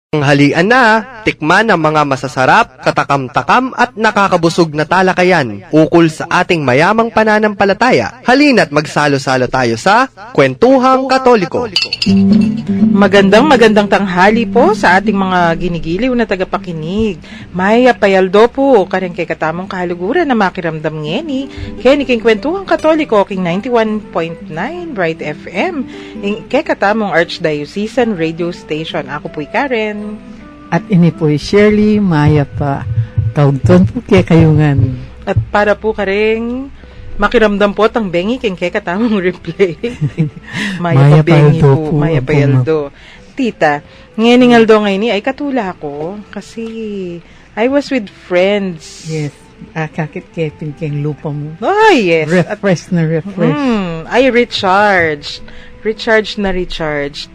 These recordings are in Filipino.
Tanghalian na, tikman ang mga masasarap, katakam-takam at nakakabusog na talakayan ukol sa ating mayamang pananampalataya. Halina't magsalo-salo tayo sa Kwentuhang Katoliko. Magandang tanghali po sa ating mga ginigiliw na tagapakinig. Maya payaldo po, kareng kay katamong kahaluguran na makiramdam ngeni, kaya king Kwentuhang Katoliko, king 91.9 Bright FM, kay katamong Archdiocesan Radio Station. Ako po'y Karen. At ini po Shirley, Maya pa. Taugton po kaya kayungan. At para po kareng makiramdam po tang bengi king kaya katamong replay. Maya pa bengi po, Maya pa yaldo. Tita, ngayon Aldo ngayon ay katula ko kasi I was with friends. Yes. Kakit kepin keng lupa mo. Oh, yes. Refresh na refresh. I recharge. Recharge.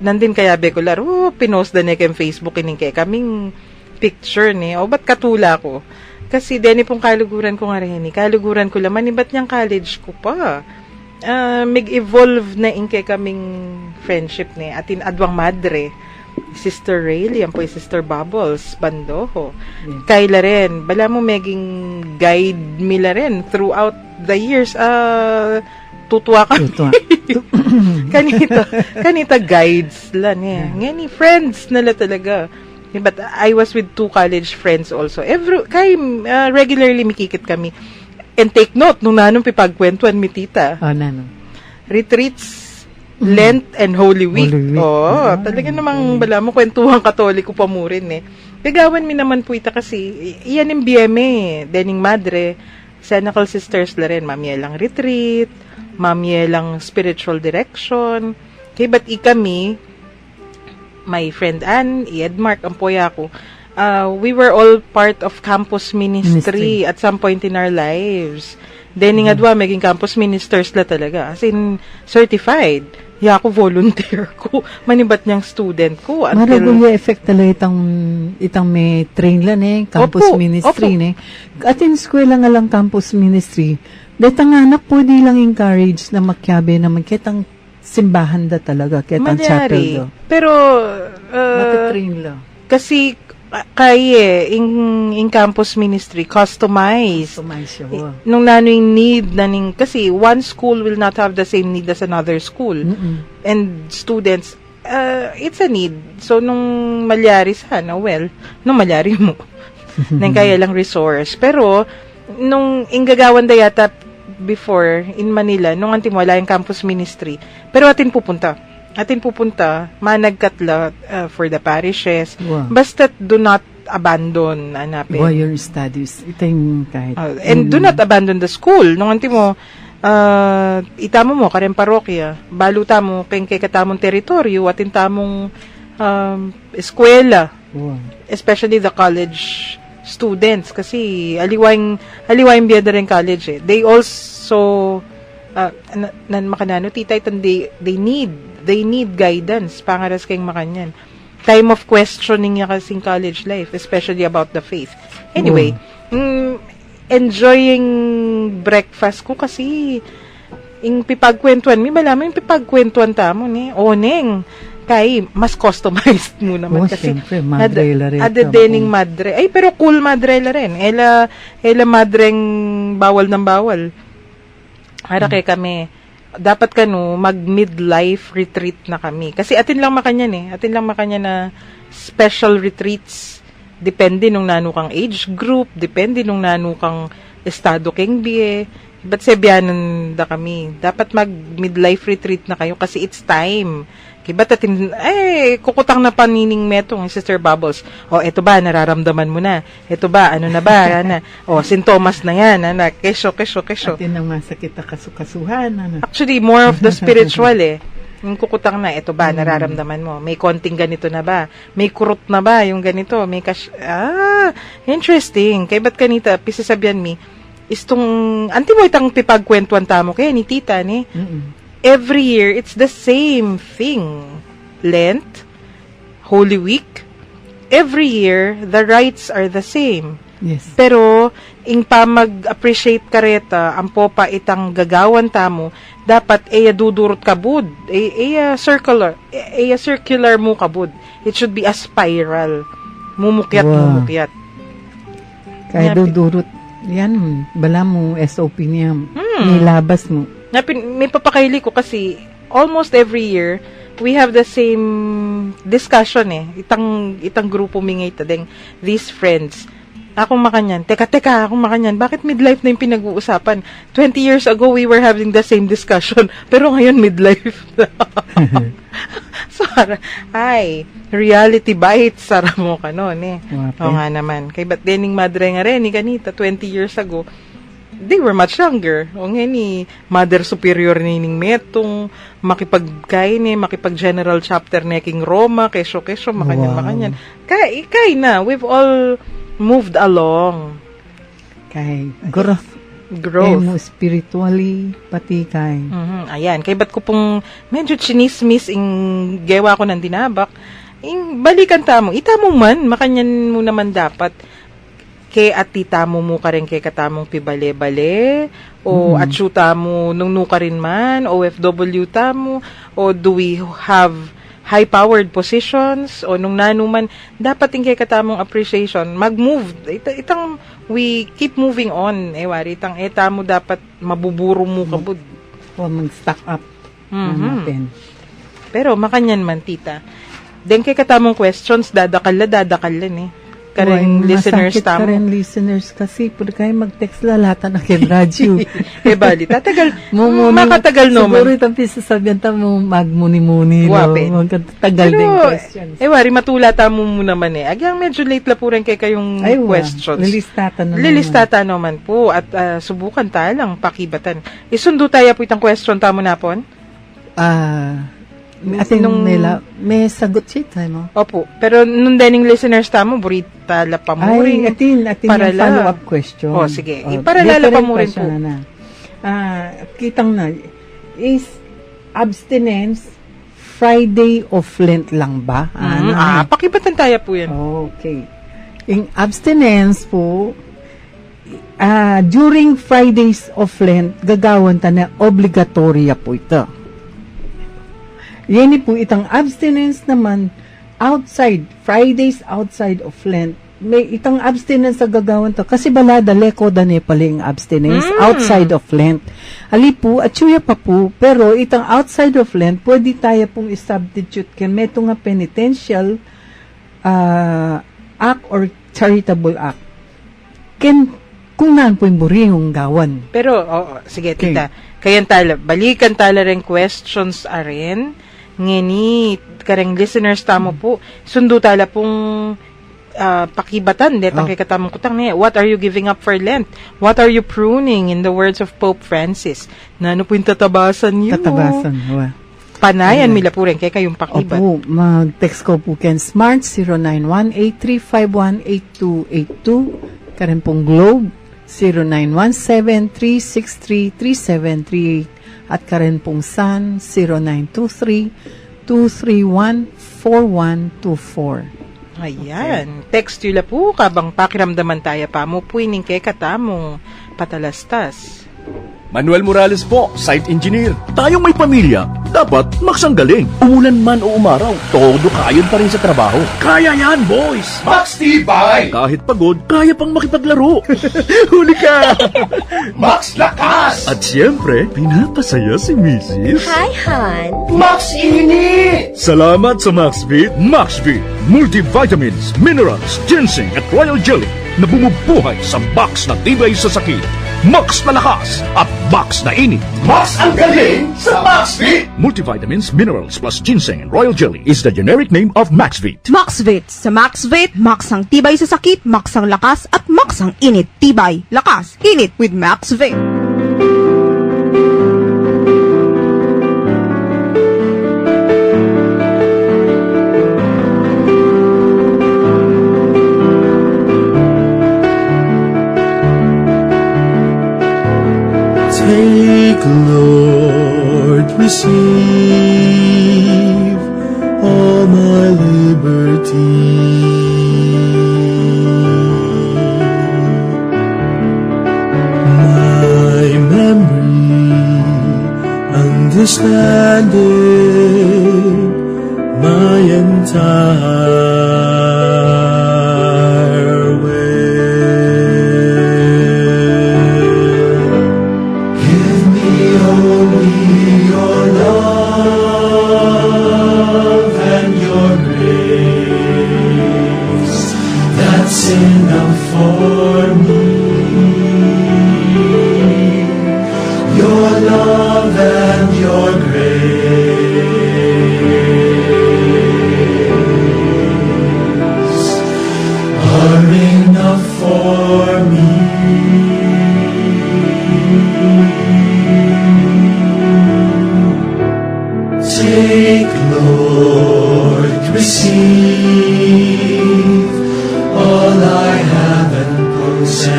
Nandin kaya bekular, pinost na niya kayong Facebook ining kaya kaming picture ni. O, ba't katula ko? Kasi deni pong kaluguran ko nga rin. Kaluguran ko laman, iba't niyang college ko pa. Mag-evolve na inke kaming friendship ni atin adwang madre. Sister Rayleigh, yan po Sister Bubbles, Bandoho. Yes. Kayla rin, bala mo maging guide mila rin throughout the years. Tutuwa ka. kanita guides lang eh. Ngani friends nila talaga. But I was with 2 college friends also. Regularly mikikit kami. And take note, nung nanong pipagkwentuan mi tita. Nanong. Retreats, Lent and Holy Week. Talaga namang bala mo Kwentuhang Katoliko pa mo rin eh. Gagawan mi naman po ita kasi iyan yung BMA, dening madre, Senecal Sisters la rin, mamielang retreat, mamielang spiritual direction. Kaya ba't kami, my friend Ann, Edmark, ang poya ko, we were all part of campus ministry at some point in our lives. Then nga maging campus ministers la talaga. As in, certified. Ako volunteer ko. Manibat niyang student ko. Maraguya effect talaga itang may train lang campus ministry Atin eskwela nga lang campus ministry. Deta nga anak pwede lang encourage na makyabe na magkitang simbahan da talaga. Kitang chapel do. Pero, matatrain lang. Kasi, in campus ministry, customize siya. Nung nano'y need kasi one school will not have the same need as another school. And students, it's a need. So, nung malyari sana, nung malyari mo, nang kaya lang resource. Pero, nung ingagawan da yata before, in Manila, nung antimwala yung campus ministry, pero atin pupunta, managkatla for the parishes. Wow. Basta do not abandon, anapin. Your studies. Itong kahit. And do not abandon the school. Nung antimo, itamo mo, karen parokya, baluta mo, kay katamong teritoryo, atin tamong eskwela. Wow. Especially the college students. Kasi aliwayang biyada rin college eh. They also, makanano, tita, they need guidance pangaras kayong makanyan. Time of questioning niya kasing college life, especially about the faith. Anyway, enjoying breakfast ko kasi yung pipagkwentuan, may malaman yung pipagkwentuan tamo ni oneng kay mas customized mo naman kasi syempre, madre la rin. Dening madre. Ay, pero cool madre la rin. Ela madreng bawal ng bawal. Ara kay kami dapat mag-midlife retreat na kami. Kasi atin lang makanya na special retreats. Depende nung nanukang age group, depende nung nanukang estado keng biye. Ba't sebyanan da kami? Dapat mag-midlife retreat na kayo kasi it's time. Ba't atin, kukutang na panining metong Sister Bubbles. Eto ba, nararamdaman mo na? Eto ba, ano na ba? Sintomas na yan, kesyo. Atin ang masakit na kasukasuhan. Actually, more of the spiritual Yung kukutang na, eto ba, nararamdaman mo? May konting ganito na ba? May kurot na ba yung ganito? May interesting. Kaya ba't kanita, pisasabihan mi, anti mo itang pipagkwentuan tamo kaya ni tita ni. Every year, it's the same thing. Lent, Holy Week, every year, the rites are the same. Yes. Pero, ing pa mag-appreciate kareta, ang popa itang gagawan tamo, dapat dudurot kabud. Circular mo kabud. It should be a spiral. Mumukyat. Kaya Yapit. dudurot. Yan, bala mo, SOP niya. Nilabas mo. May papakaili ko kasi almost every year we have the same discussion itang grupo mingay tadeng these friends. Akong makanyan, teka, akong makanyan, bakit midlife na yung pinag-uusapan? 20 years ago, we were having the same discussion, pero ngayon midlife. So, reality bites, sara mo ka noon Oo nga naman. Kay ba't dening madre nga rin, kanita, 20 years ago, they were much younger. O nga ni, mother superior ni ning metong, makipag general chapter na king Roma, kesyo, makanyan. Kay na, we've all moved along. Kay growth. Emo spiritually, pati kay. Ayan, kay ba't ko pong medyo chinismis ing gewa ko ng dinabak, balikan tamo, itamo man, makanyan mo naman dapat, kay ati tamo mo ka rin kay katamong pibale-bale, o atsu tamo nung nuka rin man, OFW tamo, o do we have high-powered positions, o nung nanuman, dapat yung kay katamong appreciation, mag-move. Itang, we keep moving on. Wari, itang tamo dapat mabuburo mo kabud. O mag-stack up. Natin. Pero, makanyan man, tita. Then kay katamong questions, dadakalan Kareng listeners tamo. Kareng listeners kasi, pwede kayo mag-text lalata na kay radyo. Bali, tatagal. Makatagal naman. Siguro itang pisasabihan tamo magmuni-muni. Wapin. Magkatagal din questions. Wari, matulata mo naman Agyang medyo late la po rin kay kayong questions. Lilistata naman po. At subukan tayo lang, pakibatan. Isundo tayo po itang question tamo na po? Atin may sagot siya tayo mo. Opo. Pero nung dining listeners tamo, burita la pa mo rin. Atin yung follow-up question. Sige. Paralala pa mo rin po. Kitang na, is abstinence Friday of Lent lang ba? Pakibatan tayo po yan. Okay. Yung abstinence po, during Fridays of Lent, gagawan ta na obligatorya po ito. Yan po itang abstinence naman Fridays outside of Lent. May itang abstinence sa gagawan to. Kasi balada, leko dane paling abstinence outside of Lent. Ali po, at suya pa po, pero itang outside of Lent, pwede tayo pong i-substitute ken meto nga penitential act or charitable act. Kung naan po yung burihong gawan. Pero, sige, tita. Kayan tala, balikan tala rin questions arin. Ngeni, kareng listeners tamo po, sundo tala pong pakibatan, detang kay katamong kutang what are you giving up for Lent? What are you pruning in the words of Pope Francis? Na ano po yung tatabasan niyo? Tatabasan, Panayan, mila po rin, kaya kayong pakibat. Opo, mag-text ko po ken Smart 0918-351-8282, karen pong Globe 0917-363-3738, at karen pong Sun 0923-231-4124. Ayan. Okay. Text yula po kabang pakiramdaman tayo pa mo puining kay katamong patalastas. Manuel Morales po, site engineer. Tayong may pamilya, dapat maksang galing. Umulan man o umaraw, todo kayon pa rin sa trabaho. Kaya yan, boys! Max Tibay! Kahit pagod, kaya pang makipaglaro. Huli ka! Max Lakas! At siyempre, pinapasaya si Mrs. Hi, Han! Max Init! Salamat sa MaxVit. MaxVit, multivitamins, minerals, ginseng at royal jelly na bumubuhay sa box na tibay sa sakit. Max na lakas at Max na init. Max ang galing sa MaxVit! Multivitamins, minerals plus ginseng and royal jelly is the generic name of MaxVit. MaxVit. Sa MaxVit, Max ang tibay sa sakit, Max ang lakas, at Max ang init, tibay, lakas, init with MaxVit. Take, Lord, receive all my liberty. that's enough for me. Your love and your grace are enough for me. Take, Lord, receive all I have and possess.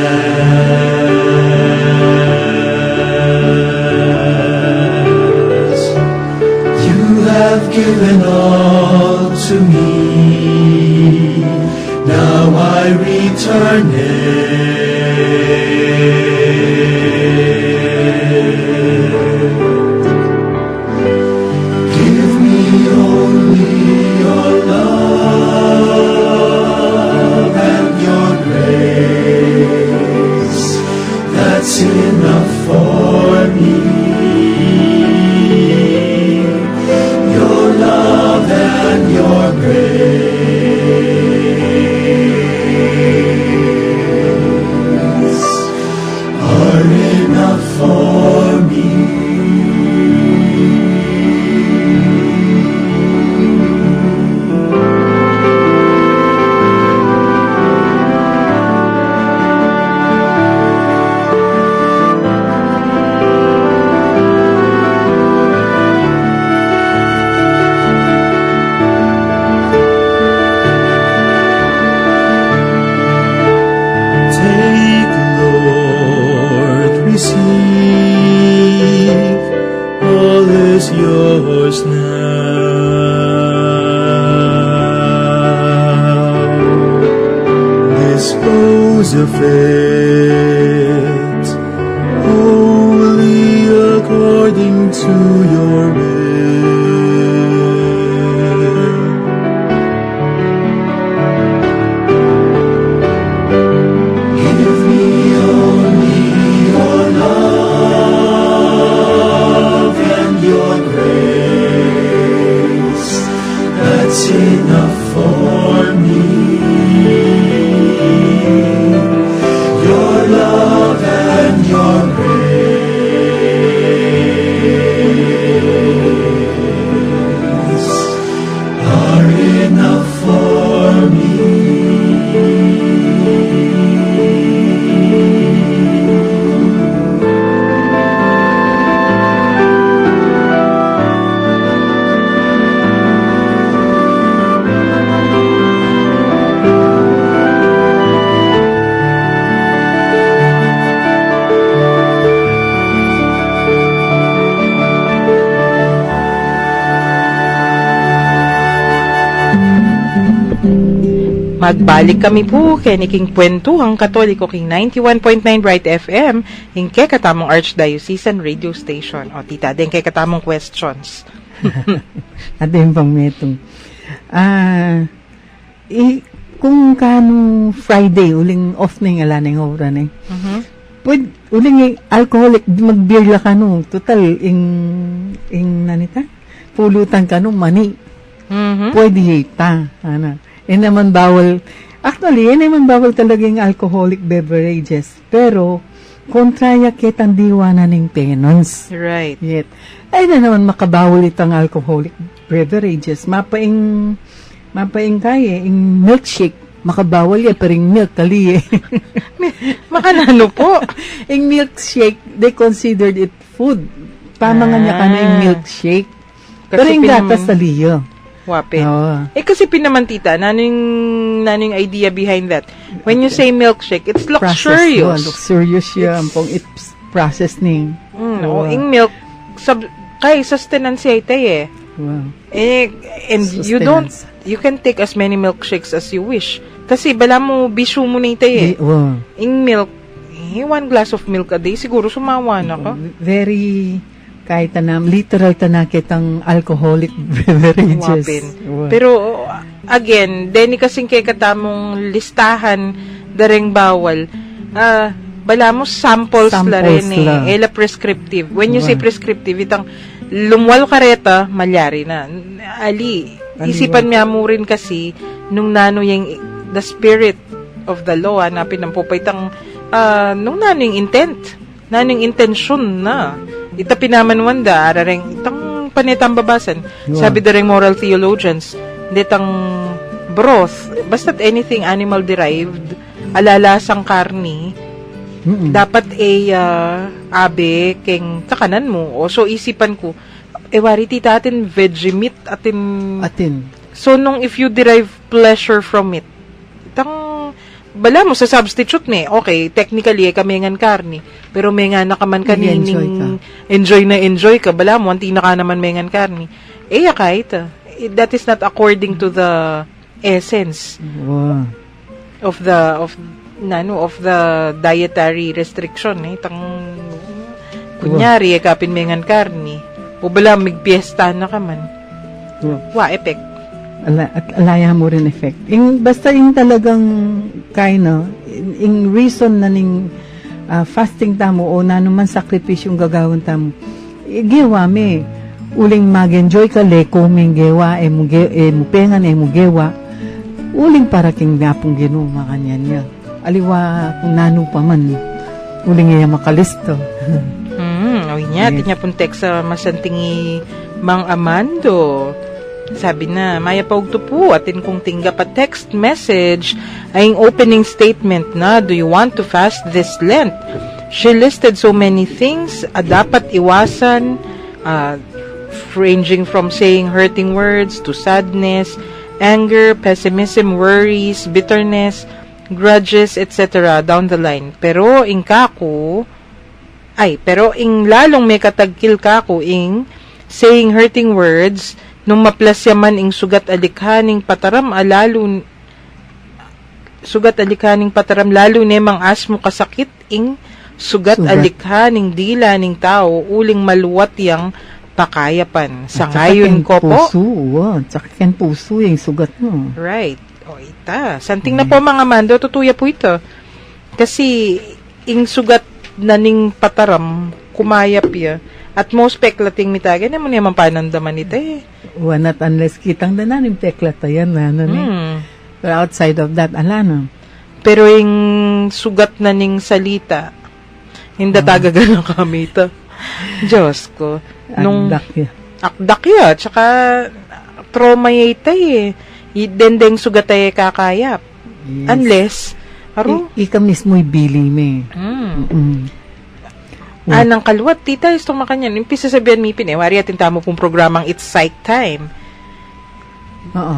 You have given all to me, now I return it. Give me only your love and your grace, that's enough for me. Your love and your grace are enough for me. Take, Lord, receive, all is yours now. Dispose of it, wholly according to your will. Give me only your love and your grace, that's enough for me. Your love and your grace are enough for me. Magbalik kami po kiniking Kwentuhang Katoliko king 91.9 Bright FM ing kay katamong Archdiocesan Radio Station. O tita, din kay katamong questions. At yung pang metong. Kung kano Friday, uling off na yung alaning obra na pwede, uling alcoholic, mag-beer la ka no. Total, nanita, pulutan ka no, mani. Pwede hita. Naman bawal, actually, naman bawal talaga yung alcoholic beverages. Pero, kontraya kitang diwa na ng penance. Right. Yet, ay na naman makabawal itang alcoholic beverages. Mapaing kaya, yung milkshake, makabawal yan, pero yung milk, kali Makanano po? Yung milkshake, they considered it food. Tama nga niya ka na yung milkshake. Pero yung gatas, taliyo. Wapin. Oo. Kasi pinaman tita, naning idea behind that. When you say milkshake, it's luxurious. Luxurious siya. Ampong it's processed ning. Yung milk, kay sustenance ay tayo Wow. And you can take as many milkshakes as you wish. Kasi bala mo, bisyo mo na tayo Wow. Yung milk, 1 glass of milk a day, siguro sumawa na ka. Very, kahit literal tanakitang alcoholic beverages. Wapin. Wow. Pero, again, deni kasing kay katamong listahan, dareng bawal, bala mo samples la rin Ela prescriptive. When you say prescriptive, itang lumwal kareta, malyari na. Isipan niya mo rin kasi, nung nano yung the spirit of the law, hanapin ng pupaitang nung naning intent, naning intensyon na. Ita pinamanwanda, arareng itang panitang babasan. Sabi dareng moral theologians, ditang broth, basta't anything animal-derived, alalasang karni, dapat abe, keng takanan mo. O so, isipan ko, wari tita atin veggie meat, Atin. So, if you derive pleasure from it, itang, bala mo sa substitute ni, okay, technically, kami ngan karni, pero may nga nakaman kanining, enjoy ka, bala mo, anti na ka naman may ngan karni. Kahit, that is not according to the essence of the dietary restriction, itang, kunyari, kapin may ngan karni, o bala, migpiesta na ka man. Effect. At alaya mo rin effect. Basta yung talagang yung reason na ning fasting tamo o na naman sakripisyong gagawin tamo, gewa me. Uling mag-enjoy ka, leko ming gewa, mupengan, mugewa. Uling para king gapong ginuma kanyan niya. Aliwa kung nano pa man, uling iya makalisto. Niya, tinya pun text sa masantingi Mang Amando. Sabi na, maya paugto po, atin kong tingga pa text message ay yung opening statement na, do you want to fast this Lent? She listed so many things, dapat iwasan, ranging from saying hurting words to sadness, anger, pessimism, worries, bitterness, grudges, etc. down the line. Pero ing lalong may katagkil kako ing saying hurting words, nung maplasya man ing sugat alikhaning pataram lalo nemang asmo kasakit ing sugat alikhaning dila ning tao uling maluwat yang pakayapan. Sa ngayon ko po. Tsaka ken puso yung sugat mo. Right. O ita. Santing na po mga Mando, tutuya po ito. Kasi ing sugat na ning pataram kumayap ya. At most peklating mitagan naman naman panandaman ito Not unless kitang dananim teklata yan na But outside of that, alano. Pero yung sugat na ning salita, hindi tagaga na kami ito. Diyos ko. Akdak ya. Tsaka trauma ito Dendeng sugat ay kakayap. Yes. Unless, ika mismo'y bili me. Anang kalwat, tita, gusto makanyan. Impisa sabihan mi wari atin tamo pong programang It's Psych Time. Oo.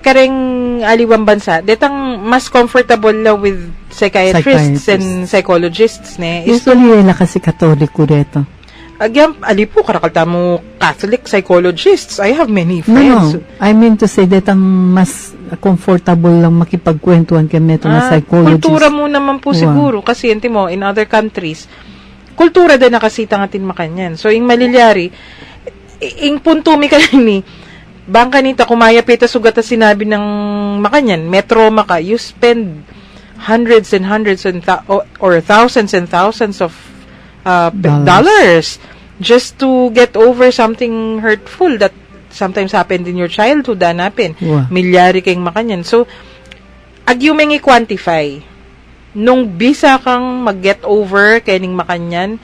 Kareng aliwang bansa, detang mas comfortable la with psychiatrists and psychologists, ne? Usually, yun kasi katoliko reto. Again, alipo, karakal tamo Catholic psychologists. I have many friends. No. I mean to say detang mas comfortable lang makipagkwentuhan kay neto na psychologist. Kultura mo naman po siguro. Kasi yun mo, in other countries, kultura din nakasita nga makanyan. So, yung malilyari, yung punto mi kanini, bangka nita, kumaya pita sugat na sinabi ng makanyan, metro maka, you spend hundreds and hundreds or thousands and thousands of dollars just to get over something hurtful that sometimes happened in your childhood, hanapin. Milyari kayong makanyan. So, agyumeng i-quantify. Nung bisa kang mag-get over kaning makanyan,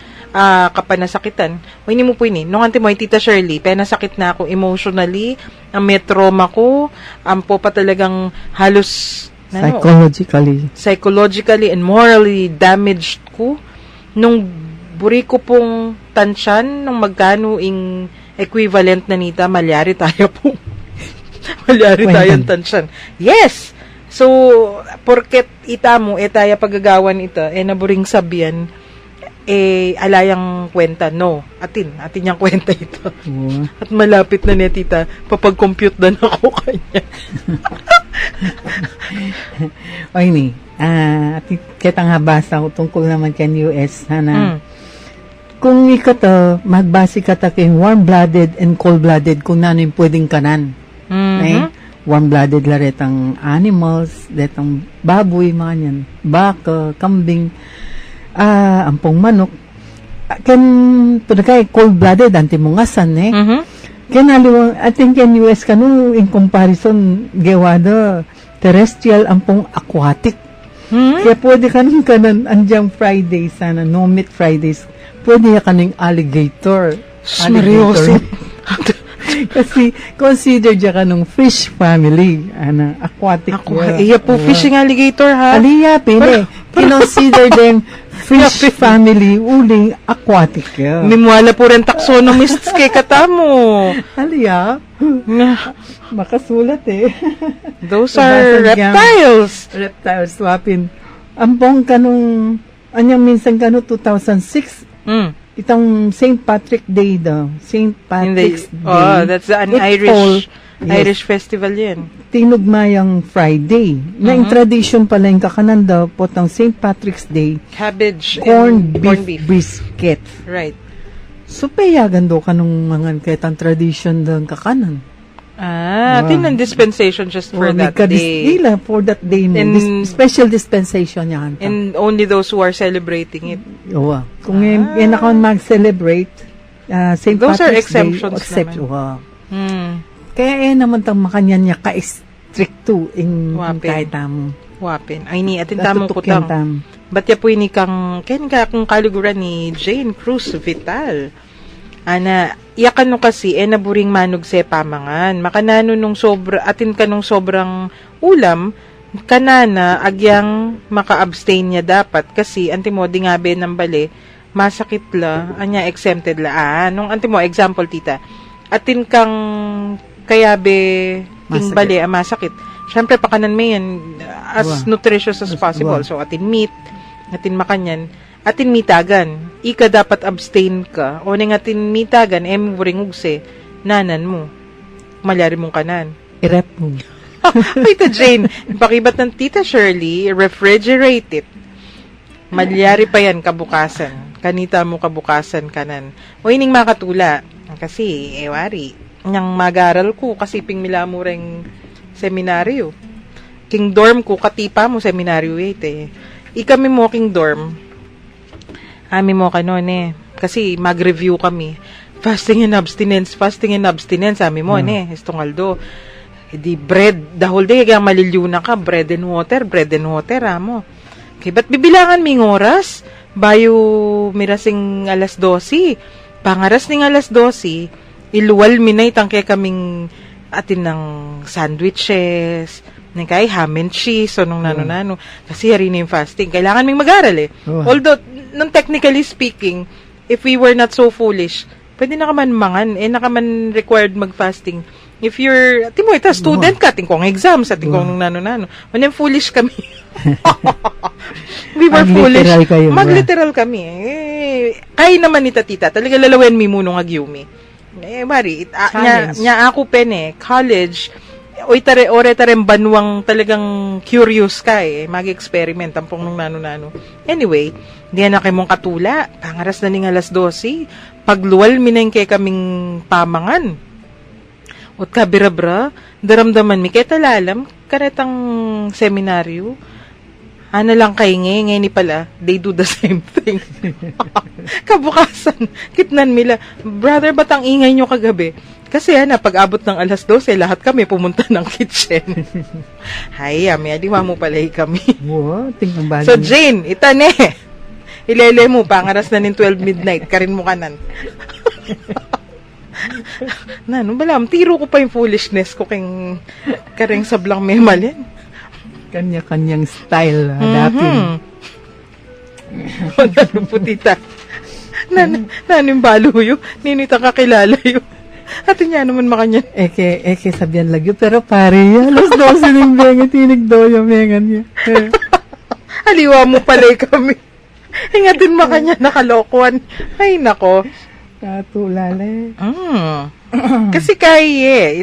kapanasakitan, hindi mo po nung anti mo, Tita Shirley, penasakit na ako emotionally, ang may trauma ko, ang po pa talagang halos psychologically and morally damaged ko, nung buri ko pong tansyan, nung magkano ing equivalent na nita, malyari tayo po. Malyari tayong tansyan. Yes! So, porket ita mo, taya pagagawan ita, naburing sabihan, alayang kwenta. No, atin yung kwenta ito. At malapit na niya, tita, papag-compute na ako kanya. Oy, ni, kita nga basa ko tungkol naman kay US, hana. Kung ikato, magbasi ka ta kay warm-blooded and cold-blooded, kung nano yung pwedeng kanan. Warm-blooded laretang animals, detang baboy, mga yan, baka, kambing, ampong manok. Kaya cold-blooded, anti mong asan, Kaya naliwang, I think in US in comparison, gewado, terrestrial ampong aquatic. Kaya pwede ka nung kanan, andyang Friday sana, no meat Fridays, pwede ka ng alligator. Seryoso? Kasi consider dyan ka nung fish family. Aquatic. Iya po, fishing alligator, ha? Aliya, pili. Kinonsider din fish family, uling aquatic. Mimwala po rin taxonomists kay katamo. Aliya. Makasulat Those are reptiles. Reptiles, wapin. Ampong kanong, anyang minsan 2006, itong St. Patrick Day daw. St. Patrick's Day. Oh, that's an Irish festival yan. Tinugmayang Friday. Na yung tradition pala yung kakanan daw po tang St. Patrick's Day. Cabbage Corn and beef brisket. Right. So, payagan daw ka nung mga kahitang tradition daw kakanan. Tinang dispensation just for that day. Nila, for that day. Special dispensation yan. And only those who are celebrating it. Oo. Kung yan ako mag-celebrate, St. Those are Patrick's exceptions Day, naman. Kaya naman tang makanyan niya ka-stricto in kahit Wapin. Ay ni, atin tamang kutang. Ba't ya po ini kang kaliguran ni Jane Cruz Vital. Ana, iyakan no kasi, naburing manog se pamangan. Makanano nung atin ka nung sobrang ulam, kanana, agyang maka-abstain niya dapat. Kasi, antimo, di nga be ng bali, masakit la, anya exempted la. Nung antimo, example, tita, atin kang kaya be, king bali, masakit. Siyempre, pakanan mo yan, as nutritious as possible. So, atin meat, atin makanyan, atin mitagan. Ika dapat abstain ka. O ning atin mitagan, muring ugse, nanan mo. Malyari mong kanan. I-rep mo. Tita Jane, pakibat ng Tita Shirley, refrigerate it. Malyari pa yan kabukasan. Kanita mo kabukasan kanan. O ining makatula. Kasi, wari. Nang magaral ko, kasi pingmila mo ring seminaryo. King dorm ko, katipa mo seminaryo Ikami mo king dorm. Ami mo kanon Kasi mag-review kami. Fasting and abstinence. Ami mo Estongaldo. Di bread, the whole day, kaya maliliw na ka, bread and water, amo. Okay, ba't bibilangan ming oras? Bayo mirasing alas 12. Pangaras ning alas 12, iluwal minay tangke kaming atin ng sandwiches, ng kay ham and cheese, o nung nano-nano. Kasi hari na yung fasting. Kailangan ming mag-aral Although, nung technically speaking, if we were not so foolish, pwede na kaman mangan, nakaman required mag-fasting. If you're, student ka, tingkong exams, tingkong nung nano-nano. When foolish kami. We were foolish. Mag-literal kami. Kaya naman ni tita, talaga lalawen mi munong agyumi. Mari, nya ako college, ore tarem banwang talagang curious ka mag-experiment, tampong nung nano-nano. Anyway, di na kayo mong katula, pangaras na ning alas 12, pagluwal mineng kay kaming pamangan. Ot ka birabra, daramdaman mi kaya talalam, karetang seminaryo, lang kay ngay ni pala, they do the same thing. Kabukasan, kitnan mila, brother, ba't ang ingay nyo kagabi? Kasi pag-abot ng alas 12, lahat kami pumunta ng kitchen. Hay, di mo palay kami. Wow, tingnan ba? So, Jane, itane. Ilele mo, pangaras na nin 12 midnight, karin mo kanan. Balam, tiro ko pa yung foolishness ko keng kareng sablang memalin. Kanya-kanyang style, hanapin. Ano po, tita? Nanimbalo yun. Ninita kakilala yun. Atin niya naman makanyan. Eke sabihan lagyo, pero pare, alas 12 ng benga, tinig daw yung mengan niya. Aliwa mo palay kami. Hingatin makanyan, nakalokohan. Ay, nako. Katulala Kasi kaya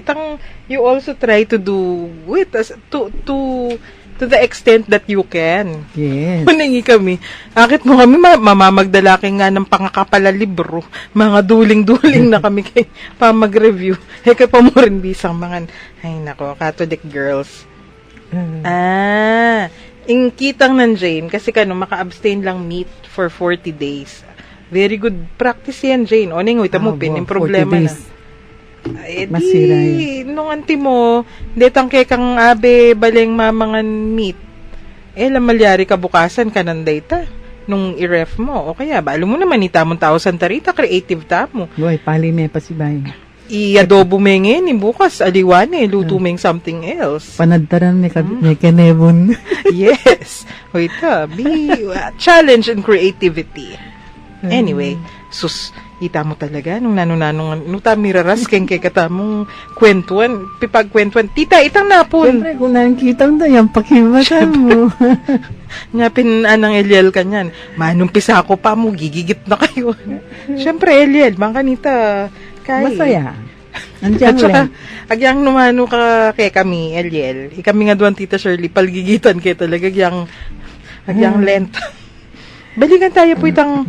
you also try to do it to the extent that you can. Yes. Maningi kami. Akit mo kami, mamamagdalaking nga ng pangakapala libro. Mga duling-duling na kami kay pa mag-review. Kaya pa mo rin bisang mga, ay nako, Catholic girls. Ingkitang ng Jane, kasi maka-abstain lang meat for 40 days. Very good practice yan, Jane. O, ningoy, tamo, yung problema na. Masira yun. Nung anti mo, detang kay kang abe baleng mamangan meat. Lamalyari ka bukasan ka ng data nung i-ref mo. O kaya, balo mo naman itamong tao santarita, creative tamo. Boy, pali me pa si Bay. I-adobo mo ngayon, bukas, aliwan luto mo something else. Panadtaran may kanebon. Yes. Wait challenge and creativity. Anyway, sus, ita mo talaga, nung nanong, nung tamiraras, keng katamong kwentuan, pipagkwentuan, tita, itang napon. Siyempre, kung nakikita mo yung pakimata mo. Nga pinanang Eliel kanyan, manumpisa ako pa mo, gigigit na kayo. Siyempre, Eliel, bang kanita, kay. Masaya. At Andiyan saka, lang. agyang numano ka kay kami, Eliel. Ikami nga duwan, Tita Shirley, palgigitan kay talaga, agyang lent. Balikan tayo po itang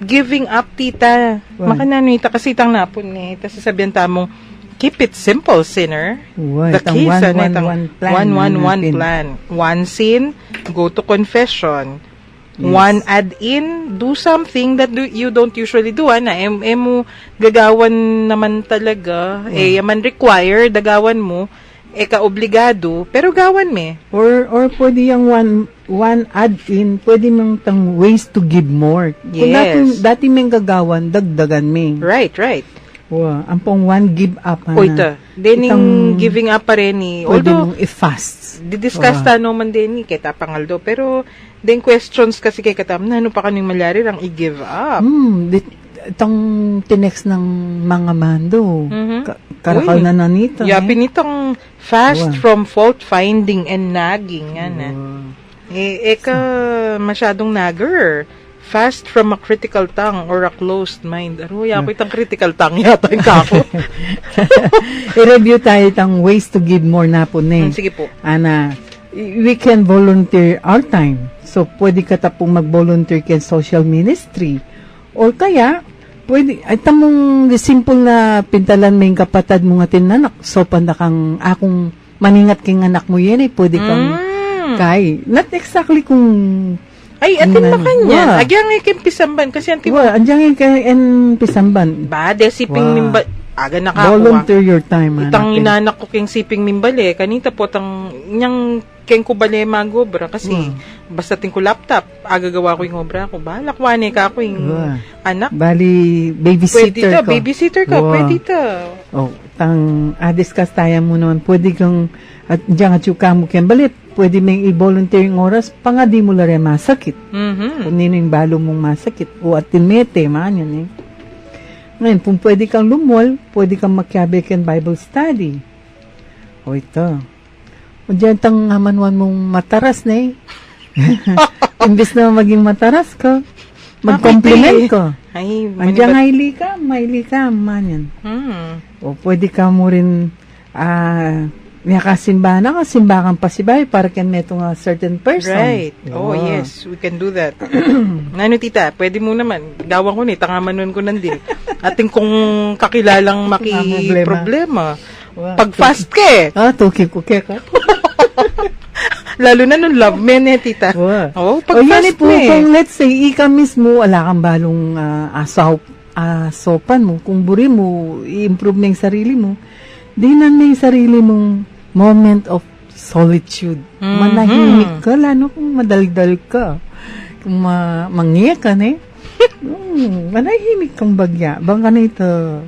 giving up, Tita. Wow. Makanano ita, kasi itang napon tapos sasabihan tamong, keep it simple, sinner. Wow, The itang key sa 1-1-1 plan. 1-1-1 plan. One sin, go to confession. Yes. One add-in, do something that you don't usually do. Mo gagawan naman talaga. Yaman require, dagawan mo. Ka-obligado, pero gawan me. Or pwede yung one add-in, pwede mong tang ways to give more. Kung Yes. dati may gagawan, dagdagan me. Right. Wow, ang pong one give up. O ito, dening giving up pa rin ni. Pwede Although, mong i-fast. didiscuss ta naman din ni kita pangaldo. Pero, then questions kasi kay katam, ano pa kaning malyari lang i-give up? Itong tinext ng mga mando. Mhm. Karakal Uy, na nanito. Yapi nitong fast Wow. from fault finding and nagging. Yan ka masyadong nagger. Fast from a critical tongue or a closed mind. Aruya ako itang critical tongue yata yung kako. I-review tayo itong ways to give more na po na. Sige po. Ana, we can volunteer our time. So, pwede ka tapong mag-volunteer ka social ministry. Or kaya, pwede, ay tamong simple na pintalan may kapatad mo nga tinanak. So, panda kang akong maningat kang anak mo yan pwede kang kay. Not exactly kung Ay, atin ba kanyan? Wow. Agyang ikim-pisamban kasi anti mo. andiyan kay en pisamban. Ba, de siping Wow. mimba. Aga na ka Volunteer your time. Itang anak. inanak ko king siping mimbale. Kanita po tang nyang keng ko bale magobra kasi basta ting ko laptop. Aga gawa ko yung obra ko. Bahala kwani ka ako yung anak. Bali, babysitter ko. Babysitter ka. Wow. Pwede ta. Oh, discuss tayo mo naman. Pwede kang, at diyan at yung kamo kang balit, pwede may i-volunteer yung oras, panga di mo lare masakit. Kung nino yung balo mong masakit. O at tinmete, man yun Ngayon, kung pwede kang lumol, pwede kang magkabe kang Bible study. O ito. O diyan tang hamanwan mong mataras na Imbis na maging mataras ka, mag-compliment ko. Ay, Andiyan maili ka, man yan. O pwede ka mo rin, may kasimbahan ako, simbahan pa si Bay para kan meto nga certain person. Right. Oh, yes. We can do that. Ano, tita? Pwede mo naman. Gawang ko ni, tangamanon ko nandin. Ating kung kakilalang problema. Wow. Pag fast ka Tuki ko ka. Lalo na nung love me tita. Wow. Oh, pag yan fast po, me. kung let's say, ika mismo, wala kang balong sopan mo, kung buri mo, i-improve mo yung sarili mo, dinan mo yung sarili mong moment of solitude. Manahimik ka, lalo kung madaldal ka. Kung mangiyak ka, manahimik kang bagya. Bang ka nito,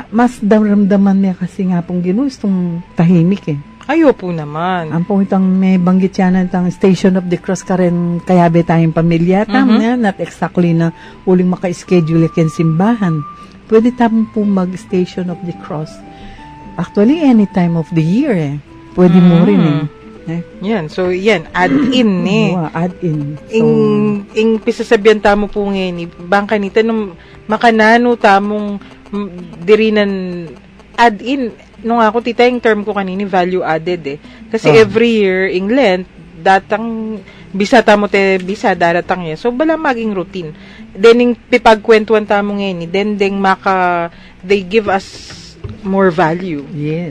mas damdaman niya kasi nga pong ginustong tahimik Ayo po naman. Ang pong itang may banggit yan itang Station of the Cross ka rin kayabe tayong pamilya. Not exactly na uling maka-schedule yung simbahan. Pwede tayong po mag-Station of the Cross. Actually, any time of the year Pwede mo rin Yan. So, yan. Add-in add-in. So, ing pisasabihan tamo po ngayon, bangka nita nung makanano tamong dirinan add-in. Nung ako, tita, yung term ko kanini, value added Kasi every year, in Lent, datang, bisa tamo bisa, daratang yan. So, bala maging routine. Then, yung pipagkwentuhan tamo ngayon, then, they give us more value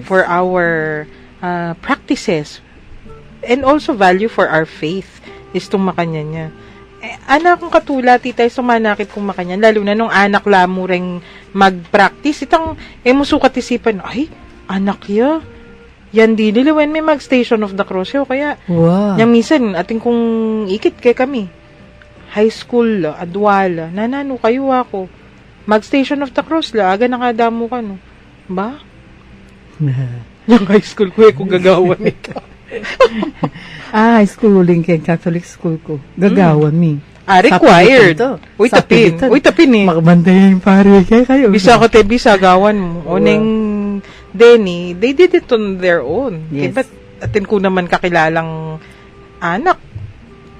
for our practices. And also value for our faith is itong makanya niya. Anak kong katula, tita, sumanakit kong makanya. Lalo na nung anak lamo ring mag-practice. Itang, musukat isipan, ay, anak ya, yan di nila when may mag-Station of the Cross yo. Kaya, Wow. yang minsan, ating kung ikit kay kami, high school, adwala, nanano kayo ako, mag-Station of the Cross la, aga nakadamo ka, no? Ba? Yung high school ko, kung gagawan ito. High school uling kay Catholic school ko. Gagawan mi. Required. Uy, tapin. Uy, tapin eh. Makabantay yung pare kayo. Bisa ko te, bisa gawan mo. O neng Denny, they did it on their own. Yes. Ba't atin ko naman kakilalang anak,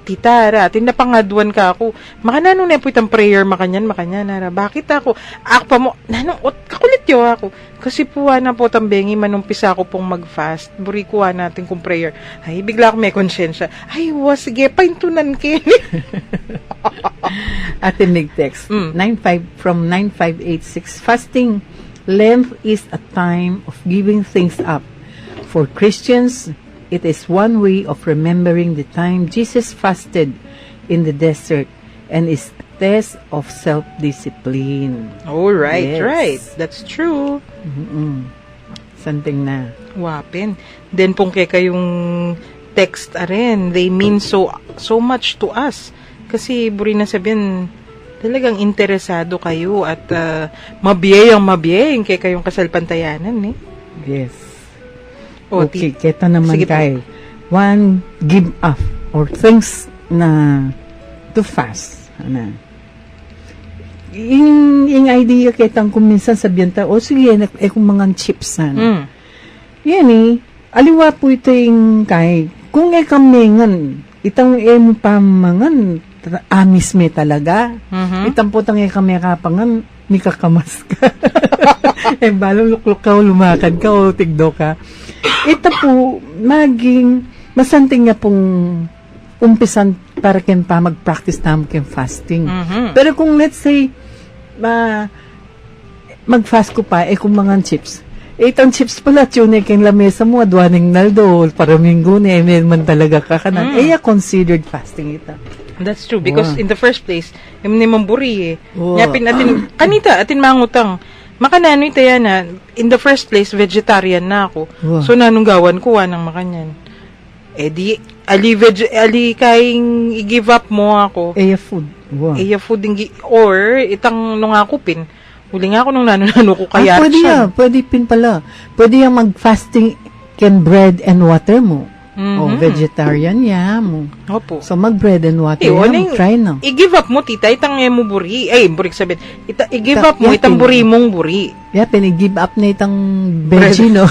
titara, atin napangaduan ka ako. Makanano na po itang prayer, makanyan, nara. Bakit ako? Ako pa mo, nanong, kakulit yo ako. Kasi puwa na po tambengi, manumpisa ako pong mag-fast. Burikuha natin kung prayer. Ay, bigla ako may konsyensya. Ay, sige, paintunan Kenny. Atin nag-text. 9586. Fasting Lent is a time of giving things up. For Christians, it is one way of remembering the time Jesus fasted in the desert and is a test of self-discipline. Oh, right, Yes. right. That's true. Something na. Wapin. Then pong kayong text rin, they mean so much to us. Kasi buri na sabihin, talagang interesado kayo at mabiyayang kay kayong kasalpantayanan, eh. Yes. O, Okay, keto naman Sige po. tayo. One, give up or things na to fast. Ano? Yung idea ketang kung minsan sabihan tayo, sige, kung mga chips sana. Yan aliwa po ito yung kay, kung kamingan, itang mo pa mangan, amis me talaga. Itang po tang kami kapangan, may kakamas ka. Balong lukluk ka o lumakad ka o tigdo ka. Ito po, masanting nga pong umpisan para ken pa mag-practice namin ken fasting. Pero kung let's say, mag-fast ko pa, kung mga chips, itong chips pala, tune ken lamesa mo, adwaning naldo, paraminggo na, man talaga kakanan. Considered fasting ito. That's true. Because in the first place, yung nimamburi eh. Wow. Yapin atin, kanita, atin mangutang. Makanano ito yan na, in the first place, vegetarian na ako. Wow. So, nanong gawan ko, ng makanyan. Di, ali kaing i-give up mo ako. Food. Wow. Food, or, itang nung ako pin, huli nga ako nung nano ko kaya pwede siya. Pwede pin pala. Pwede yung mag-fasting ken bread and water mo. O, vegetarian mo. Opo. So, mag-bread and water mo. Try na. I-give up mo, tita, itang mo buri. Burik sabihin. I-give up mo, Yapin. itang buri mong buri. Pinig-give up na itang veggie, no?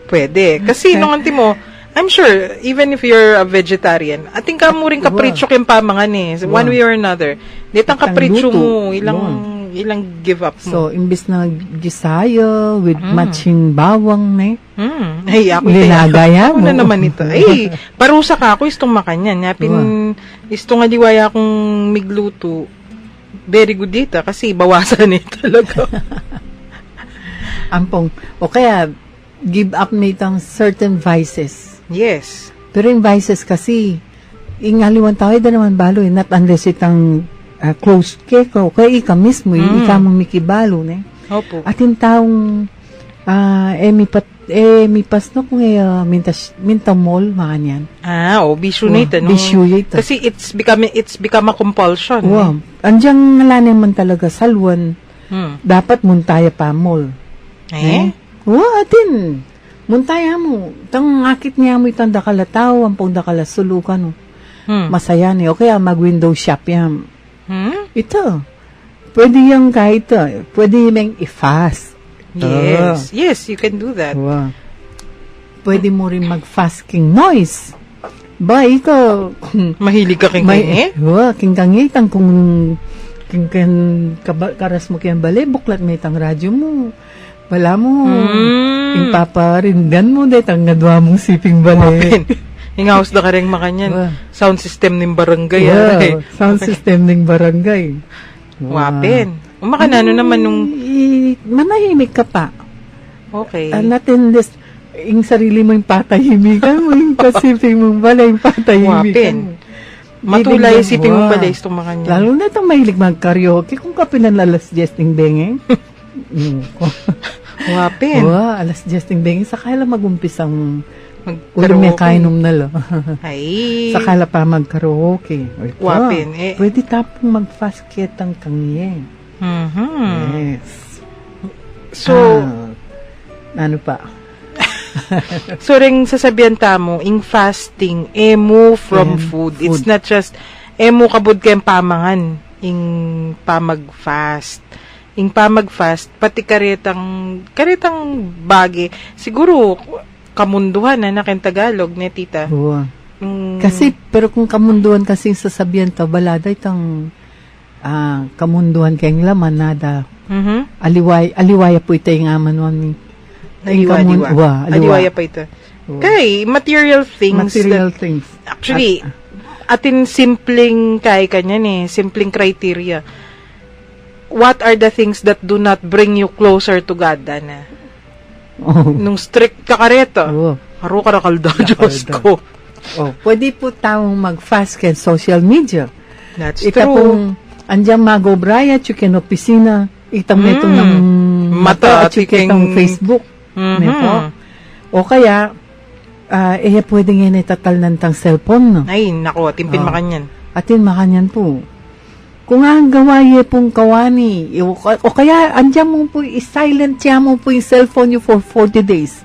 Pwede. Kasi nung anti mo, I'm sure, even if you're a vegetarian, ating ka mo rin kapritsyo kayong pamangan eh. So, one way or another. Ditang Itang kapritsyo luto. mo, ilang give up mo. So, imbis na gisaya with matching bawang, Ay, ako Linagaya ako mo. na naman ito. Ay, parusa ka ako, istong makanyan. Yapin, istong aliwaya akong migluto. Very good dito, kasi bawasan eh talaga. Ampong. O kaya, give up na itang certain vices. Yes. Pero yung vices kasi, ingaliwan tayo da naman balo, not unless itang close keko, kaya ika mismo, ika mong mikibalo, Opo. At yung taong, mipas no kung minta mall, makanyan. Bisyo na ito. Bisyo ito. Kasi it's become a compulsion. Wow. Andiyan nga naman talaga, salwan, dapat muntaya pa mall. Atin. Muntaya mo. Tang akit niya mo itang dakalataw, ang pong dakalasulukan, no. Masaya niyo. O kaya mag-window shop yan. Ito. Pwede yung kahit ito. Pwede yung i-fast. Yes. Yes, you can do that. Wow. Pwede mo rin mag-fasting noise. Ba, ikaw. Mahilig ka king kanye? Wow, kingkangitang kung karas mo kayang bali, buklat mo itang radyo mo. Wala mo. Yung paparindan mo, dahil ang ngadwa mong siping bali. Hingaos na ka rin makanyan. Wow. Sound system ng barangay. Wow, sound system ng barangay. Wapin. Umakanano naman nung... Manahimik ka pa. Okay. Natin this, yung sarili mo yung patahimikan mo, yung kasiping mong bala, yung patahimikan Wapin. mo. Matulay, Bibigyan- isipin mo Wow. pala itong mga niya. Lalo na itong mahilig mag-karaoke. Kung ka pinalalas Justin Bengeng. Wapin. Wow, alas Justin Bengeng. Sakala mag-umpisang Mag-karaoke. ulo may kainom na lo. Ay. Sakala pa mag-karaoke. Ito, Wapin, eh. Pwede tapong mag-fast ketang kangye. Mhm. Yes. So, Ano pa? so ring sasabihan ta mo, ing fasting, emo from food. It's not just, emo kabud kayong pamangan, ing pamag-fast. Ing pamag-fast, pati karetang bagi. Siguro, kamunduhan na nakin Tagalog, ne tita. Oo. Mm, Kasi, pero kung kamunduan kasing sasabihan to, balada itang kamunduhan kayong laman, nada. mhm. Aliwaya po ito yung aman ni. Aliwaya pa ito. Kay, material things. Material things. Actually, atin simpleng kay kanyan eh, simpleng criteria. What are the things that do not bring you closer to God, Dana? Nung strict ka kareto. Oo. Haro ka rakalda, Diyos Rakalda. ko. Oh, pwede po taong mag-fast kay social media. That's Ika true. pong andyan magobraya, chicken opisina, itang neto ng mata at tiking- chicken Facebook. Mhm. Neto. O kaya, pwede nga nitatal ng tang cellphone, no? Ay, nako, timpin Oh. makanyan. Atin makanyan po. Kung ang gawaye pong kawani, o kaya andyan mo po, i-silent siya mo po yung cellphone nyo for 40 days.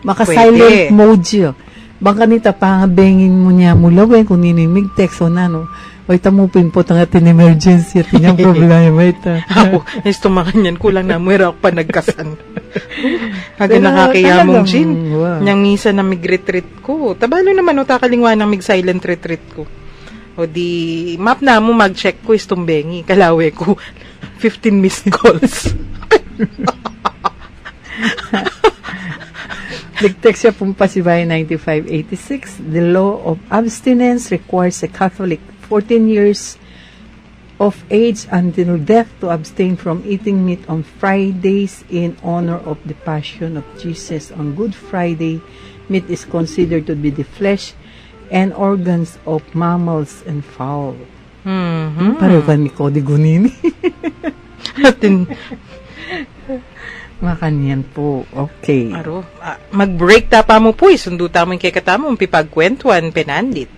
Maka-silent Pwede. mode siya. Baka nita pangabengin mo niya mulawin kung ninimig text o nano. O ita mo pinpot ang atin emergency at inyang problema ita. Ako, nesto makanyan, kulang na mwera ako pa nagkasan. Haga Pero nakakiyamong talagang, Jin. wow. Niyang misa na mig-retreat ko. Tabalo naman o takalingwa ng mig-silent retreat ko. O di, map na mo mag-check ko istong bengi. Kalawe ko, 15 missed calls. Nag-text siya pong Pasibay 9586. The law of abstinence requires a Catholic 14 years of age until death to abstain from eating meat on Fridays in honor of the Passion of Jesus. On Good Friday, meat is considered to be the flesh and organs of mammals and fowl. Mhm. Pareho ka ni Cody Gunini. Atin, Makanyan po. Okay. aro, mag-break tapa mo po, sundo tamo yung kay katamo, pipagkwentuan, penandit.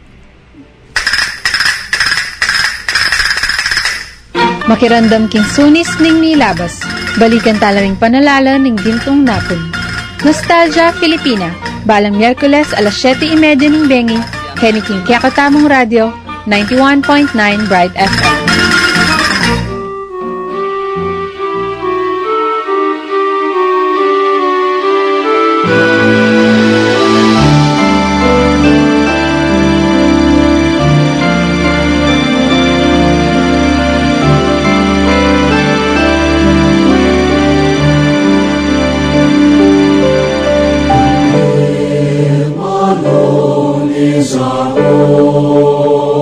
Makirandam king sunis ning nilabas. Balikan talaming panalala ning gintong napon. Nostalgia Filipina. Balang Miyerkules alas 7:30 ning bengi. Kenny King Kakatamong Radio, 91.9 Bright FM. is our hope.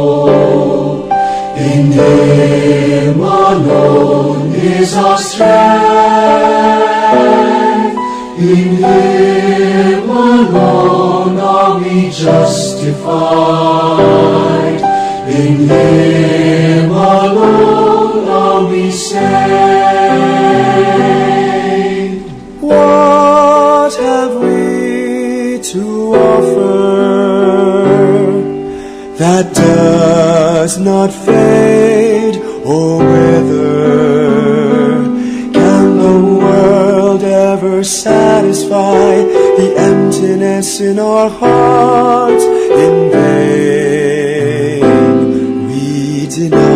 In Him alone is our strength. In Him alone are we justified. In Him alone are we saved. What have we to offer that does not fade or wither? Can the world ever satisfy the emptiness in our hearts? In vain we deny.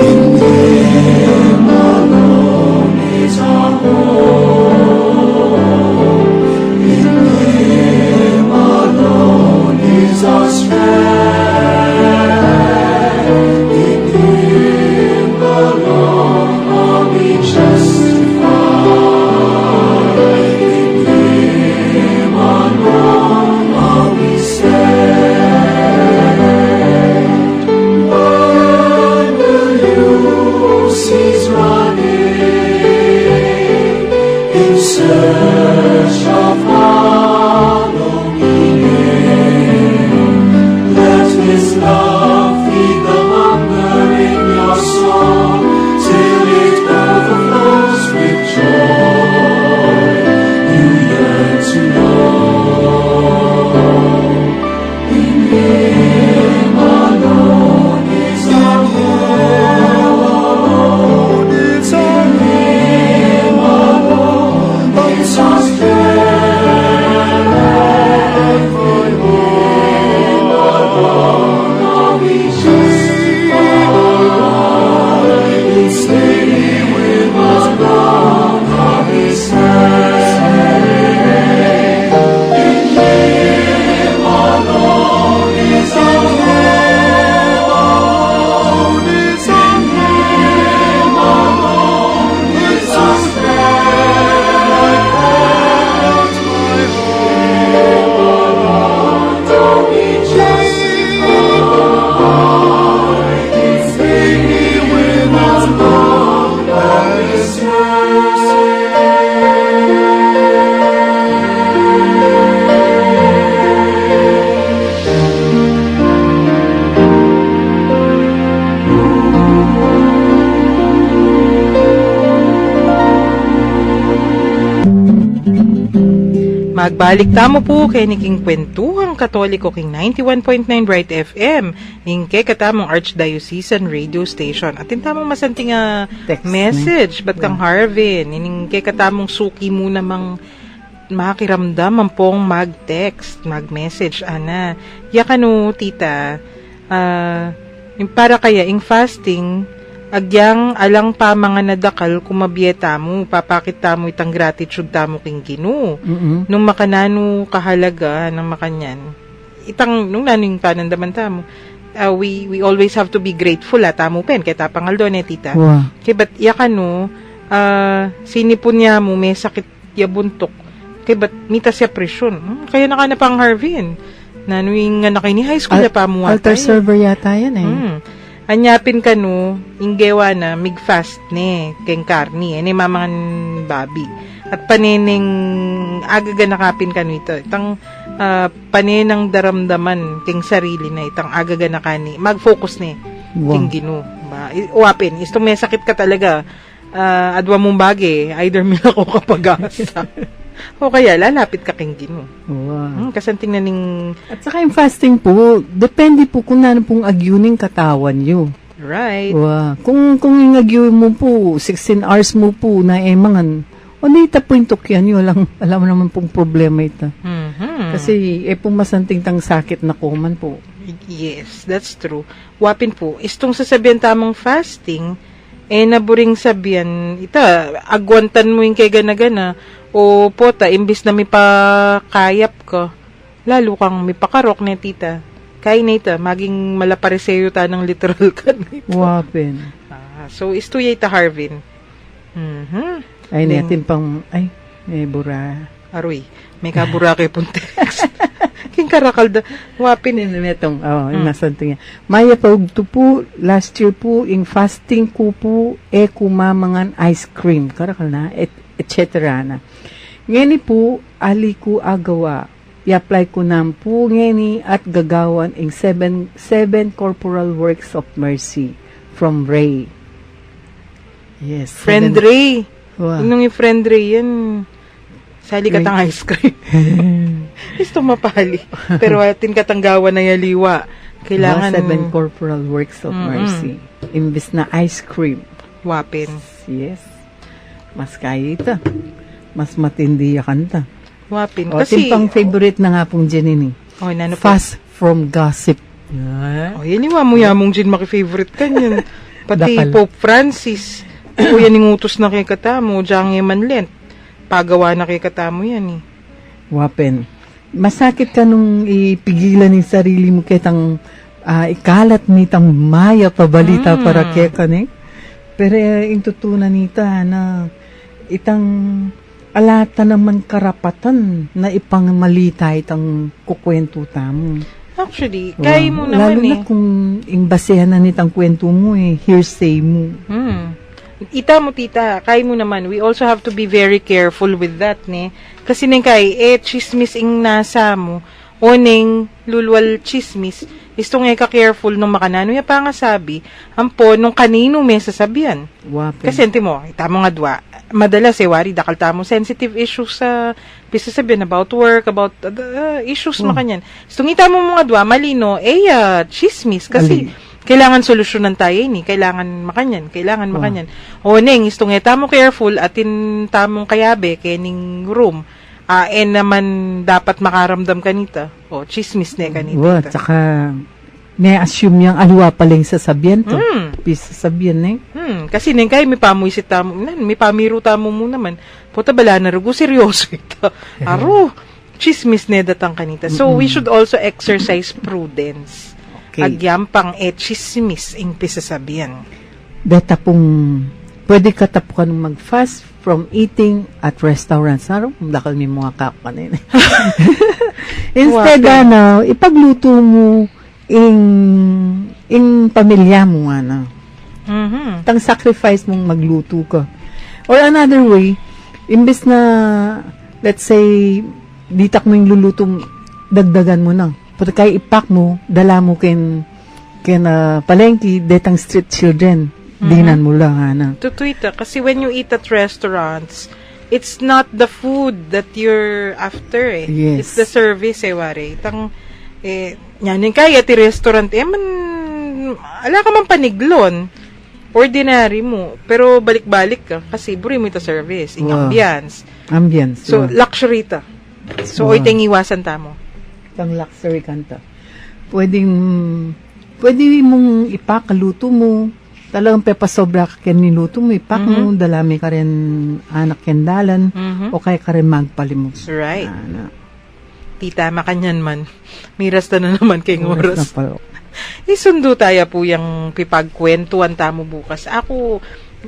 In Him alone is our hope. In Him alone is our strength. In Him alone are we justified. In Him alone are we saved. Magbalik tamo po kay Niking Kwentuhang Katoliko king 91.9 Bright FM. Ingke katamong Archdiocesan Radio Station. At tamong masanting Text message. Ba't kang Harvin? Ingke katamong suki mo namang makiramdam ang pong mag-text, mag-message, ana. Yakano, tita, yung para kaya, yung fasting, agyang alang pa mga nadakal kumabiyeta mo, papakita mo itang gratitude tamo king Ginoo. Nung makanano kahalaga ng makanyan. Itang, nung naning panandaman tamo, we always have to be grateful, tamo pen, kaya tapangal doon, tita. Wow. Kaya ba't yakano, sinipon niya mo, may sakit ya buntok. Kaya ba't mita siya presyon? Kaya nakanapang Harvin. Nanuing nga nakay ni high school na pa mo Altar server yata yan eh. Anyapin ka no, inggewa na, mig-fast ne, keng karni, mamangan babi. At panineng, agaga nakapin ka no ito. Itang paninang daramdaman, keng sarili na, itang agaga nakani, mag-focus ne, keng Ginoo. Uwapin, istong may sakit ka talaga, adwa mong bagay, either mila ko kapag-asa. O kaya, lalapit ka keng Ginoo. Wow. Kasanting na ning... At saka yung fasting po, depende po kung ano pong agyuning katawan nyo. Right. Wow. Kung yung agyu mo po, 16 hours mo po na mangan, o dita po yung tukyan nyo, alam naman pong problema ito. Kasi pong masanting tang sakit na kuman po. Yes, that's true. Wapin po, istong sasabihan tamang fasting, naburing sabihan, agwantan mo yung kay gana-gana, o pota, imbis na may pakayap ka, lalo kang may pakarok na tita. Kaya na ita, maging malapariseyo ta ng literal ka na ita. Wapin. So, istuyay ta Harvin. Ay, natin pang, may bura. Aroy, may kabura kay puntex. King karakalda, wapin. Netong, nasanto niya. Maya paugto po, last year po, in fasting ko po, kumamangan ice cream. Karakal na, etc. na. Ngani po, ali ko agawa. I-apply ko nam po ngani at gagawan in seven corporal works of mercy from Ray. Yes. Friend Ray. Wow. Inong yung friend Ray yan. Sali ka tang ice cream. Gusto mapali. Pero atin katanggawan na yaliwa. Kailangan... 7 corporal works of mercy. Imbis na ice cream. Wapin. Yes. Mas kaya ito. Mas matindi ya kanta. Wapin. O, Kasi... pang favorite na nga pong Janine. Oh, nano po? Fast from gossip. Oh, yan iwa mo yamong Jin maki-favorite ka niyan. Pati Dakal. Pope Francis. O yan ngutos na kay katamo. Diyang Emanlent. Pagawa na kay katamo yan eh. Wapen. Masakit ka nung ipigilan ng sarili mo kitang ikalat nitang maya pabalita para kaya ka ne. Pero yung tutunan nita na itang alata naman karapatan na ipangmalita itang kukwento tamo. Actually, kaya mo naman lalo na kung imbasehan na nitang kwento mo hearsay mo. Ita mo tita, kaya mo naman. We also have to be very careful with that, ne? Kasi nang chismis ing nasa mo, o neng lulwal chismis, istong ka-careful nung makanano, ya pa nga sabi, ampo, nung kanino may sasabihan. Wapen. Kasi ente mo, itamo nga dwa, madalas wari, dakal tamo sensitive issues sa sabihin about work, about issues makanyan. Istong itamo mga dwa, malino, chismis, kasi kailangan solusyonan tayo ni, kailangan makanyan. O neng, istong tamo careful, atin tamong kayabe, kening room, naman dapat makaramdam kanita. O, chismis na kanita. Wow, tsaka, na-assume yung alwa paling sasabihan to. Sasabihan kasi neng kay may pamuisit tamo, may pamiro tamo mo naman. Puta bala na rugo, seryoso ito. Aro, chismis na datang kanita. So, we should also exercise prudence. Okay. Agyampang chismis ing pisasabihan. Data pong, pwede ka tapukan mag-fast from eating at restaurants. Araw, dakal may mga kapanin. Instead, ipagluto mo in pamilya mo, Tang sacrifice mong magluto ka. Or another way, imbes na, let's say, ditak mo yung luluto, dagdagan mo na. Pati kaya ipak mo, dala mo ken palengke, detang street children. Dinan mo lang, To tweet kasi when you eat at restaurants, it's not the food that you're after eh. Yes. It's the service eh, wari. Yan kaya ti restaurant ala ka man paniglon. Ordinary mo. Pero balik-balik ka. Kasi buri mo ito service. Wow. Ambience. Ambience. So, luxury ta. So, Wow. ito yung iwasan tamo. Itang luxury kanta. Pwede mong ipakaluto mo. Talagang pepasobra ka ken niluto mo. Ipak mo. Dalami ka rin anak kendalan. O kaya ka rin magpalimos. Right. Ana. Tita, makanyan man. Miras na naman kay Oras na oras. palo. Isundo tayo po yung pipagkwentuhan tamo bukas. Ako,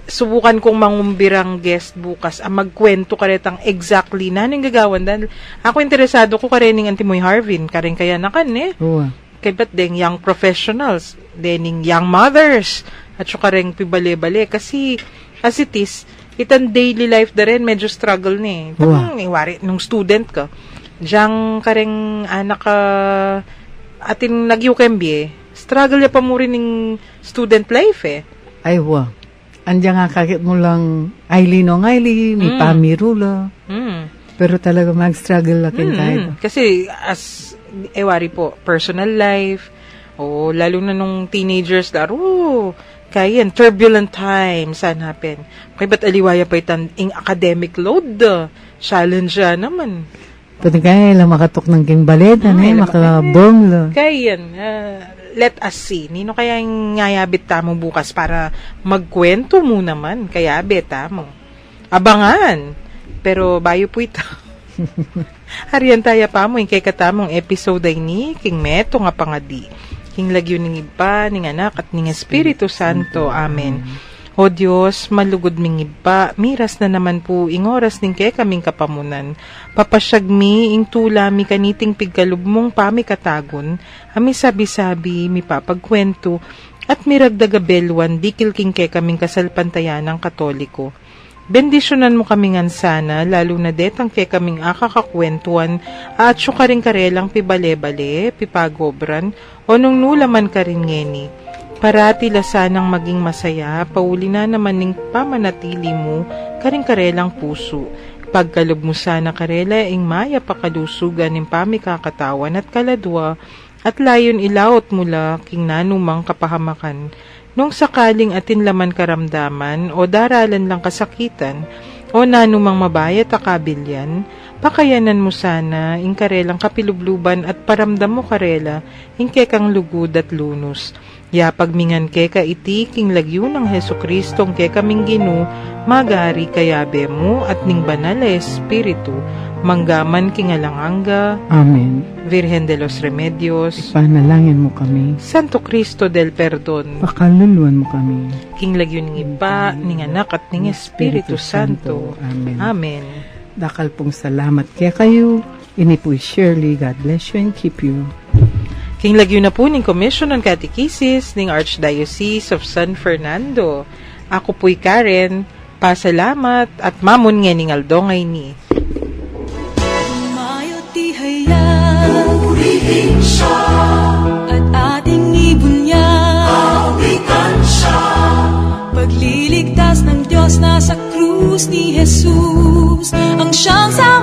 subukan kong mangumbirang guest bukas. Magkwento ka retang exactly na anong gagawan. Dahil ako interesado ko karening Antimoy Harvin. Karen kaya nakan eh. Oo. Kaya ba't deng young professionals, dening young mothers, at saka rin pibale-bale. Kasi, as it is, itang daily life da rin, medyo struggle ni. Wow. Iwari, nung student ka, diyang kareng anak ka, atin nag-UKMB, struggle ya pa mo rin ng student life eh. Ay, wow. Andiyan nga kakit mo lang may pamirula. Pero talaga mag-struggle lakin tayo. Kasi as ewari po, personal life, lalo na nung teenagers, kaya yan, turbulent times, hanapin. Kaya ba't aliwaya pa itang academic load? Challenge naman. Pwede kaya lang makatok ng kimbaleta, makabong lo. Kaya yan, let us see. Nino kaya yung ngayabit tamo bukas para magkwento mo naman. Kaya beta mo. Abangan. Pero bayo po ito. Harian tayo pa mo. Yung kay katamong episode ay ni King Meto nga pangadi. King lagyo ng iba, ng anak at ng Espiritu Santo. Amen. O Diyos, malugod ming iba, miras na naman po, ingoras ning kay kaming kapamunan. Papasyag mi, ing tula mi kaniting pigkalubmong pami katagon, ami sabi-sabi, mi papagkwento, at miragdagabelwan, dikil king kay kaming kasalpantayan ng Katoliko. Bendisyonan mo kami ngan sana, lalo na detang kay kaming akakakwentuan, at syuka rin karelang pibale-bale, pipagobran, o nung nulaman ka rin ngeni. Parati lasanang maging masaya, pauli na naman ning pamanatili mo, karing-karelang puso. Pagkalob mo sana karela, ing maya pakalusugan ng pamikakatawan at kaladwa, at layon ilaot mula king nanumang kapahamakan. Nung sakaling atin laman karamdaman, o daralan lang kasakitan, o nanumang mabayat akabilyan, pakayanan mo sana, ing karelang kapilubluban at paramdam mo karela, ing kekang lugod at lunos. Yapag mingan keka iti king lagyo ng Heso Kristong keka mingginu, magari kayabe mo at ning banal na Espiritu, manggaman kingalanganga. Amen. Virgen de los Remedios, Panalangin mo kami. Santo Cristo del Perdon, Pakaluluan mo kami. king lagyo ng iba, ning anak at ning Espiritu Santo. Amen. Amen. Dakal pong salamat kaya kayo. Ini po Shirley. God bless you and keep you. King lagyo na po ning Commission on Catechesis ning Archdiocese of San Fernando. Ako po'y Karen, pasalamat at mamon nga ning aldongay ni. Umayo ti hayag, purihin siya, at ating ibunyan, awitan siya. Pagliligtas ng Diyos nasa krus ni Jesus, ang siyang sa